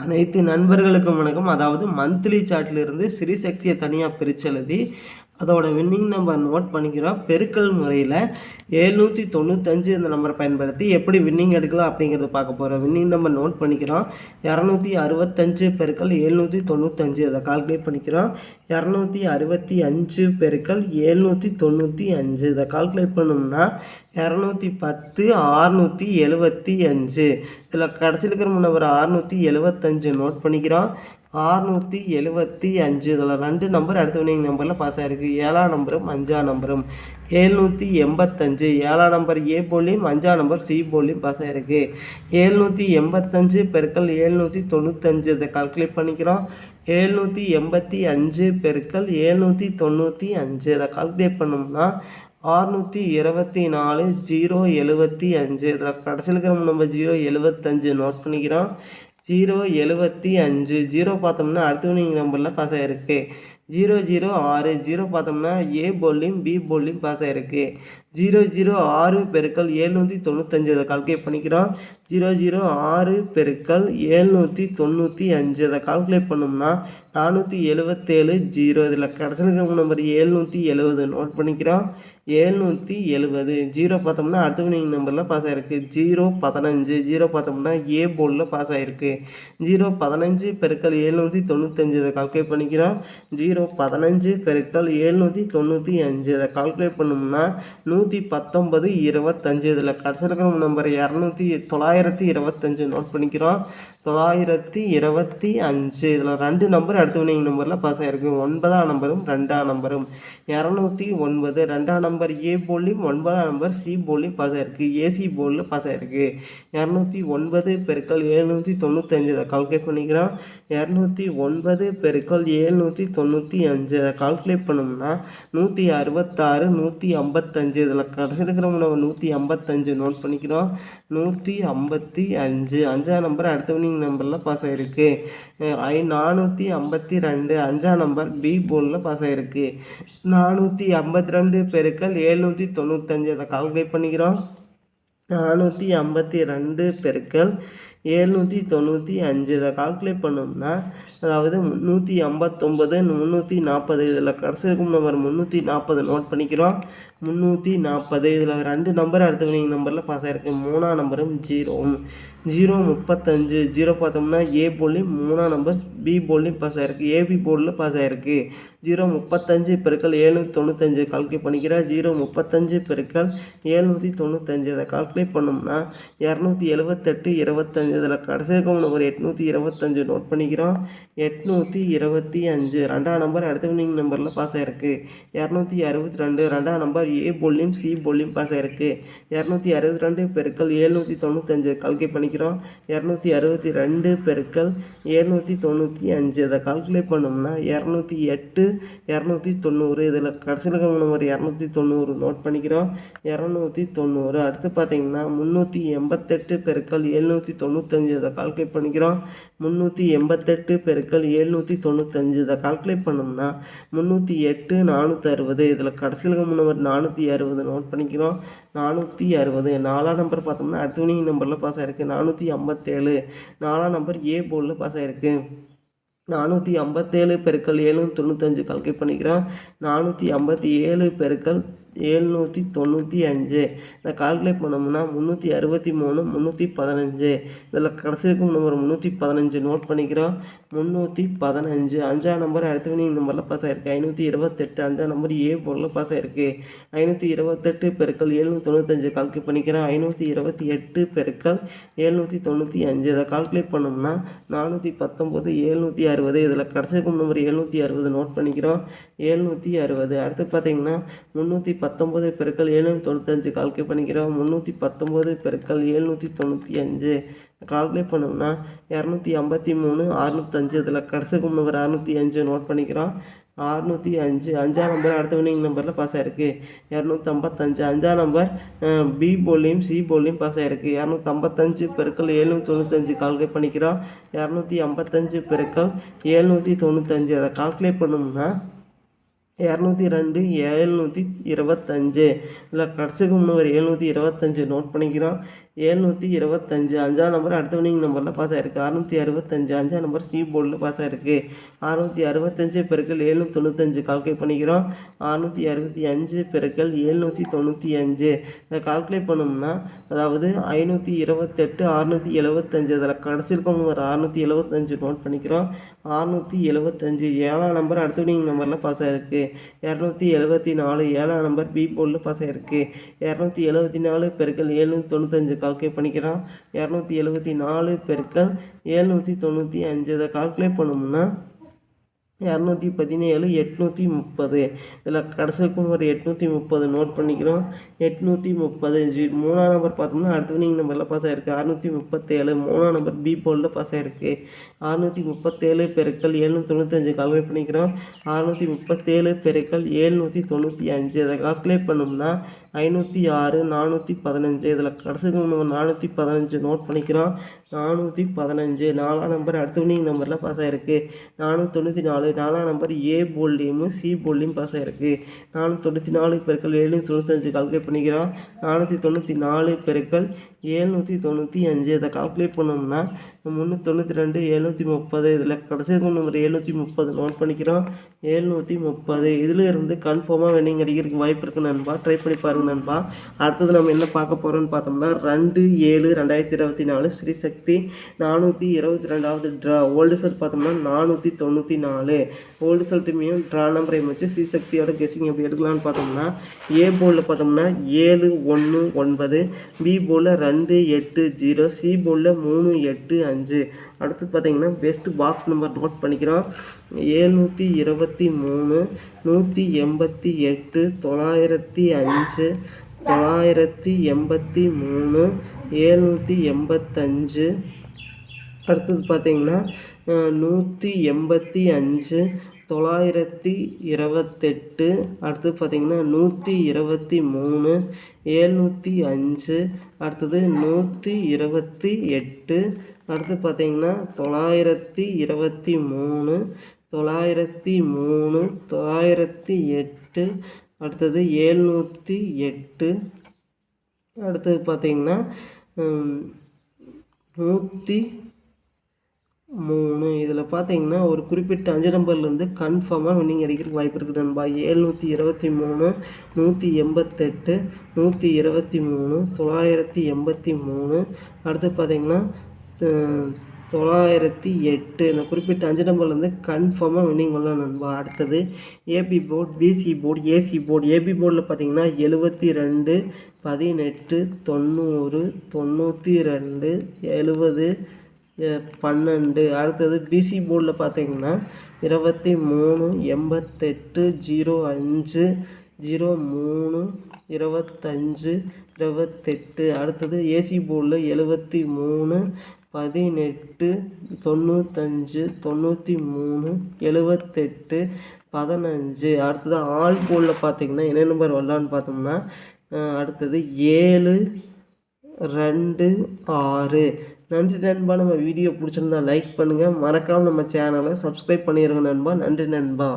அனைத்து நண்பர்களுக்கும் வணக்கம். அதாவது மந்த்லி சார்ட்லேருந்து ஸ்ரீசக்தியை தனியாக பிரித்து எழுதி அதோட வின்னிங் நம்பர் நோட் பண்ணிக்கிறோம். பெருக்கல் முறையில் 795 இந்த நம்பரை பயன்படுத்தி எப்படி வின்னிங் எடுக்கலாம் அப்படிங்கிறத பார்க்க போகிறோம். வின்னிங் நம்பர் நோட் பண்ணிக்கிறோம். 265 பெருக்கல் 795 அதை கால்குலேட் பண்ணிக்கிறோம். 265 பெருக்கல் 795 இதை கால்குலேட் பண்ணோம்னா 210 675. இதில் கடைசியில் இருக்கிற நம்பர் 675 நோட் பண்ணிக்கிறோம். 675 இதில் 2 நம்பர் அடுத்த வினிங் நம்பரில் பாஸ் ஆகிருக்கு. 7ஆம் நம்பரும் 5ஆம் நம்பரும் 785. 7ஆம் நம்பர் ஏ போலியும் 5ஆம் நம்பர் சி போலியும் பாஸ் ஆகிருக்கு. 785 பெருக்கல் 795 இதை கால்குலேட் பண்ணிக்கிறோம். 785 பெருக்கல் 795 இதை கால்குலேட் பண்ணோம்னா 624 075. இதில் கடைசியில் இருக்கிற நம்பர் 075 நோட் பண்ணிக்கிறோம். 075 0 பார்த்தோம்னா அடுத்த வினிங் நம்பரில் பாஸ் ஆகிருக்கு. 006 0 பார்த்தோம்னா ஏ போல்லையும் பி போல்லையும் பாஸ் ஆகிருக்கு. 006 பெருக்கல் 795 இதை கால்குலேட் பண்ணிக்கிறோம். 006 பெருக்கல் 795 இதை கால்குலேட் பண்ணோம்னா 477 0. இதில் கடைசியில் இருக்கிற நம்பர் 770 நோட் பண்ணிக்கிறோம். 770 0 பார்த்தோம்னா அடுத்த வினிங் நம்பரில் பாஸ் ஆகிருக்கு. 015 0 பார்த்தோம்னா ஏ போர்டில் பாஸ் ஆகிருக்கு. 015 பெருக்கல் 795 இதை கால்குலேட் பண்ணிக்கிறோம். 015 பெருக்கல் 795 இதை கால்குலேட் பண்ணோம்னா 119 25. இதில் கடைசியில் இருக்கிற நம்பர் 925 நோட் பண்ணிக்கிறோம். 925 இதில் 2 நம்பர் அடுத்த வினிங் நம்பரில் பாஸ் ஆகிருக்கு. 9ஆம் நம்பரும் 2ஆம் நம்பரும் 209. 2ஆம் நம்பர் ஏ போர்ட்லையும் 9ஆம் நம்பர் சி போர்ட்லையும் பாஸ் ஆகிருக்கு. ஏசி போர்டில் பாஸ் ஆகிருக்கு. 209 பெருக்கல் 795 இதை கால்குலேட் பண்ணிக்கிறோம். 209 பெருக்கல் 795 இதை கால்குலேட் பண்ணோம்னா 166 155. இதில் கடைசி இருக்கிற 155 நோட் பண்ணிக்கிறோம். 155 5ஆம் நம்பர் அடுத்த வினிங் நம்பரில் பாஸ் ஆகிருக்கு. 452 5ஆம் நம்பர் பி போர்டில் பாஸ் ஆகிருக்கு. 452 பெருக்கல் 795 அதை கால்குலேட் பண்ணிக்கிறோம். 452 பெருக்கல் 795 இதை கால்குலேட் பண்ணோம்னா அதாவது 359 340. இதில் கடைசி இருக்கும் நம்பர் 340 நோட் பண்ணிக்கிறோம். 340 இதில் 2 நம்பர் அடுத்த வினிங் நம்பரில் பாஸ் ஆகிருக்கு. 3ஆம் நம்பரும் 035 0 பார்த்தோம்னா ஏ போர்ட்லையும் 3ஆம் நம்பர் பி போர்ட்லையும் பாஸ் ஆகிருக்கு. ஏபி போர்டில் பாஸ் ஆகிருக்கு. 035 பெருக்கல் 795 கால்குலேட் பண்ணிக்கிறேன். 035 பெருக்கல் 795 இதை கால்குலேட் பண்ணோம்னா 278 25. இதில் கடைசி இருக்கும் நம்பர் 825 நோட் பண்ணிக்கிறோம். 825 2ஆம் நம்பர் அடுத்த வினிங் நம்பரில் பாஸ் ஆகிருக்கு. 262 2ஆம் நம்பர் ஏ போர்ட்லையும் சி போர்ட்லையும் பாஸ் ஆகிருக்கு. 262 பெருக்கல் 795 கால்குலேட் பண்ணிக்கிறோம். 262 பெருக்கல் 795 இதை கால்குலேட் பண்ணோம்னா 208 290. இதில் கடைசியில் இருக்கிற நம்பர் 290 நோட் பண்ணிக்கிறோம். 290 அடுத்து பார்த்தீங்கன்னா 388 பெருக்கல் 795 இதை கால்குலேட் பண்ணிக்கிறோம். 388 பெருக்கல் 795 இதை கால்குலேட் பண்ணோம்னா 308 460. இதில் கடைசியில் இருக்கிற நம்பர் 460 நோட் பண்ணிக்கிறோம். 460 4ஆம் நம்பர் பார்த்தோம்னா அடுத்த வினிங் நம்பரில் பாஸ் ஆகிருக்கு. 457 4ஆம் நம்பர் ஏ போர்டில் பாஸ் ஆகிருக்கு. 457 பெருக்கல் 795 கால்குலேட் பண்ணிக்கிறோம். 457 பெருக்கல் 795 இதை கால்குலேட் பண்ணோம்னா 363 315. இதில் கடைசி இருக்கும் நம்பர் 315 நோட் பண்ணிக்கிறோம். 315 5ஆம் நம்பர் அடுத்த வினிங் நம்பரில் பாஸ் ஆகிருக்கு. 528 5ஆம் நம்பர் ஏ போர்டில் பாஸ் ஆகிருக்கு. 528 பெருக்கல் 795 கால்குலேட் பண்ணிக்கிறோம். 528 பெருக்கல் 795 இதை கால்குலேட் பண்ணோம்னா 419 760. இதில் கடைசி இருக்கும் நம்பர் 760 நோட் பண்ணிக்கிறோம். 760 அடுத்து பார்த்தீங்கன்னா 319 பெருக்கல் 795 கால்குலேட் பண்ணிக்கிறோம். 319 பெருக்கல் 795 கால்குலேட் பண்ணோம்னா 253 605. இதில் கடைசி இருக்கும் நம்பர் 605 நோட் பண்ணிக்கிறோம். 605 5ஆம் நம்பர் அடுத்த வினிங் நம்பரில் பாஸ் ஆகிருக்கு. 255 5ஆம் நம்பர் பி போர்ட்லையும் சி போர்ட்லையும் பாஸ் ஆகிருக்கு. 255 பெருக்கல் 795 கால்குலேட் பண்ணிக்கிறோம். 255 பெருக்கல் 795 அதை கால்குலேட் பண்ணோம்னா 202 725. இதில் கடைசிக்கு முன்னவர் 725 நோட் பண்ணிக்கிறோம். 725. 5ஆம் நம்பர் அடுத்த வினிங் நம்பரில் பாஸ் ஆகிருக்கு. 665. 5ஆம் நம்பர் சி போர்டில் பாஸ் ஆகிருக்கு. 665 பெருக்கல் 795 கால்குலேட் பண்ணிக்கிறோம். 665 பெருக்கல் 795 இதை கால்குலேட் பண்ணோம்னா அதாவது 528 675 அதில் கடைசி இருக்கும் நம்பர் 675 நோட் பண்ணிக்கிறோம். 675 7ஆம் நம்பர் அடுத்த வினிங் நம்பரில் பாஸ் ஆகிருக்கு. 274 7ஆம் நம்பர் பி போர்டில் பாஸ் ஆகிருக்கு. 274 பெருக்கல் 795 கால்குலேட் பண்ணிக்கிறோம். 274 பெருக்கல் 795 இதை கால்குலேட் பண்ணோம்னா 217 830 இதில் கடைசிக்கும் ஒரு 830 நோட் பண்ணிக்கிறோம். 830 3ஆம் நம்பர் பார்த்தோம்னா அடுத்த வினிங் நம்பரில் பாஸ் ஆகிருக்கு. 637 3ஆம் நம்பர் பி போர்டில் பாஸ் ஆகிருக்கு. 637 பெருக்கல் 795 கால்குலேட் பண்ணிக்கிறோம். 637 பெருக்கல் 795 இதை கால்குலேட் பண்ணோம்னா 506 415 இதில் கடைசி நம்பர் 415 நோட் பண்ணிக்கிறோம். 415 4ஆம் நம்பர் அடுத்த வினிங் நம்பரில் பாஸ் ஆகிருக்கு. 494 4ஆம் நம்பர் ஏ போல்லையும் சி போல்லையும் பாஸ் ஆகிருக்கு. 494 பெருக்கல் 795 கால்குலேட் பண்ணிக்கிறோம். 494 பெருக்கல் 795 இதை கால்குலேட் பண்ணோம்னா 392 730 இதில் கடைசி நம்பர் 730 நோட் பண்ணிக்கிறோம். 730 இதில் இருந்து கன்ஃபார்மாக வின்னிங் அடிக்கிறதுக்கு வாய்ப்பு இருக்குது நண்பா. ட்ரை பண்ணி பாருங்கள் நண்பா. அடுத்தது நம்ம என்ன பார்க்க போகிறோம்னு பார்த்தோம்னா 2/7/2024 ஸ்ரீசக்தி 422வது ட்ரா. ஓல்டு ரிசல்ட் பார்த்தோம்னா 494. ஓல்டு ரிசல்ட்டுமையும் ட்ரா நம்பரையும் வச்சு ஸ்ரீசக்தியோட கெஸிங் எப்படி எடுக்கலாம்னு பார்த்தோம்னா ஏ போர்டில் பார்த்தோம்னா 719, பி போர்டில் 280, சி போர்டில் 385. அடுத்து பார்த்தீங்கன்னா பெஸ்ட் பாக்ஸ் நம்பர் நோட் பண்ணிக்கிறோம். 723 188 905 983 785. அடுத்தது பார்த்தீங்கன்னா 185 928. அடுத்தது பார்த்தீங்கன்னா 123 705. அடுத்தது 128. அடுத்து பார்த்தீங்கன்னா 923 903 908. அடுத்தது 708. அடுத்தது பார்த்தீங்கன்னா 103. இதில் பார்த்தீங்கன்னா ஒரு குறிப்பிட்ட 5 நம்பர்லேருந்து கன்ஃபார்மாக வின்னிங் அடிக்கிறதுக்கு வாய்ப்பு இருக்குது நண்பா. 723 188 123 983. அடுத்து பார்த்தீங்கன்னா 908. இந்த குறிப்பிட்ட 5 நம்பர்லேருந்து கன்ஃபார்மாக வின்னிங் பண்ணலாம் நண்பா. அடுத்தது AB board, PC board, AC board. AB போர்டில் பார்த்தீங்கன்னா 72 18 90 92 70 12. அடுத்தது பிசி போர்டில் பார்த்தீங்கன்னா 23 88 05 03 25 28. அடுத்தது ஏசி போர்டில் 73 18 95 93 78 15. அடுத்தது ஆல் போர்டில் பார்த்தீங்கன்னா என்ன நம்பர் வரலான்னு பார்த்தோம்னா அடுத்தது 7 2 6. நன்றி நண்பா. நம்ம வீடியோ பிடிச்சிருந்தா லைக் பண்ணுங்கள். மறக்காமல் நம்ம சேனலை சப்ஸ்கிரைப் பண்ணிடுங்க நண்பா. நன்றி நண்பா.